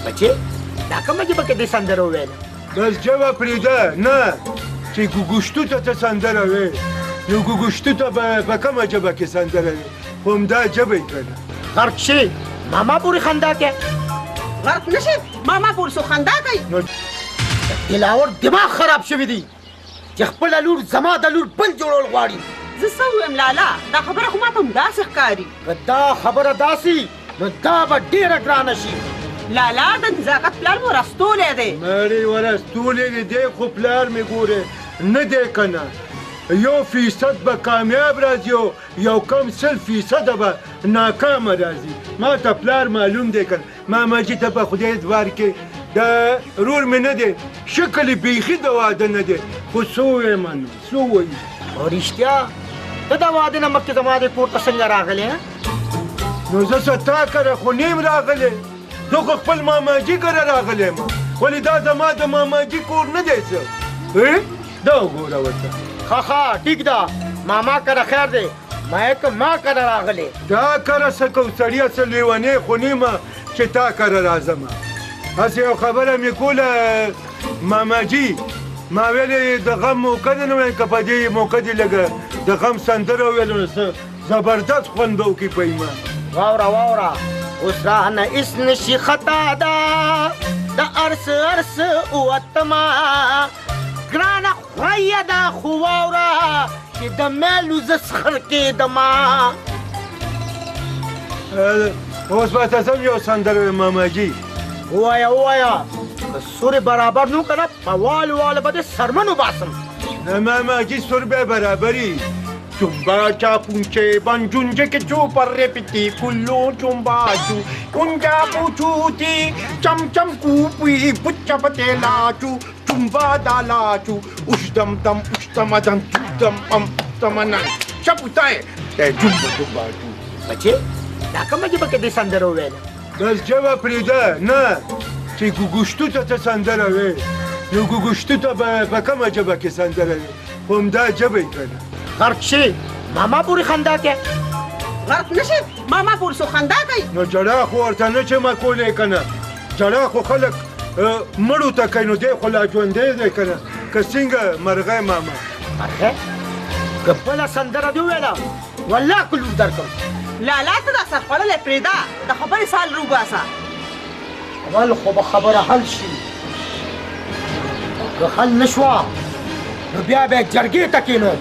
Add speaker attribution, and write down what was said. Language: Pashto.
Speaker 1: بچې دا کومه ژبه کې دې سندره وویله؟
Speaker 2: بس ژبه پرېږده نه چې ګوګوشتو ته ته سندره وې نو ګوګوشتو ته به په کومه ژبه کې سندره وې خو همدا ژبه یې که نه
Speaker 1: غرق شي ماما پورې خندا کوي.
Speaker 3: غرق نشي ماما پورې څوک خندا کوي؟
Speaker 1: دلاور دماغ خراب شوی دی چې خپله لور زما د لور بل جوړول غواړي.
Speaker 3: زه څه ووایم لالا دا خبره خو ماته همداسې ښکاري.
Speaker 1: که دا خبره داسې نو دا به ډېره ګرانه شي.
Speaker 3: لالا د نزاکت پلار مو رستولی دی.
Speaker 2: مړې ورستولی دی خو پلار مې ګورې نه دی که نه 1% به کامیاب راځي او یو کم 100% به ناکامه راځي. ما ته پلار معلوم دی که ماماجي ته په خدای ادوار کې دا رور مې نه دی شکل یې بیخي د واده نه دی خو څه ووایم نو څه ووایي.
Speaker 1: او رښتیا ته د واده نه مخکې زما د کور ته څنګه راغلې؟
Speaker 2: نو زه څه تا کره خو نیم راغلی زه خو خپل ماماجي کره راغلی یم ولې دا زما د ماماجي کور نه دی څه دا وګوره ورته.
Speaker 1: ښه ټیک ده ماما کره خیر دی ما که ما کره راغلی.
Speaker 2: دا کره څه کوم سړیه څه لیونې خو نیمه چې تا کره راځم. هسې یو خبره مې کوله ماماجي ما ویلې د غم موقع ده نو وایم که په دې موقع دې لږه د غم سندره وویلو نو څه زبردست خوند به وکړي په ایمان.
Speaker 1: واوره اوس رانه هېڅ نشي خطا ده د ارس وتما ګرانه خویه ده خو واوره چې د میلو زه سخر کېدما.
Speaker 2: اوس به ته سم یو سندره ویم ماماجي.
Speaker 1: ووایه که سورې برابر نو که نه په والو به دې سرمن وباسم.
Speaker 2: نه ماماجي سور به برابري. Chumba chapunche banjunje che giù per repeti cullo chumba giù kunja puchuti cham cham kupui pucha patela chu chumba dala chu ushdam dam pam tamanan chaputai te jumba chu.
Speaker 1: بچې دا کومه ژبه کې دې سندره وویله؟
Speaker 2: بس ژبه پرېږده نه چې ګوګوشتو ته ته سندره وې نو ګوګوشتو ته به په کومه ژبه کې سندره وې خو همدا ژبه یې که نه.
Speaker 1: غرق شي ماما پورې خندا کوي.
Speaker 3: غرق نشي ماما پورې څوک خندا کوي؟
Speaker 2: نو جړا خو ورته نه چې ما کولی که نه جړا خو خلک مړو ته کوي نو دی خو لا ژوندی دی که نه که څنګه مرغی ماما.
Speaker 1: مرغی که بله سندره دې وویله والله که لور درکړم.
Speaker 3: لالا ته دا سر خوړلی پرېږده د خبرې سال روباسه.
Speaker 1: اول خو به خبره حل شي که حل نه شوه نو بیا به یې جرګې ته کښېنو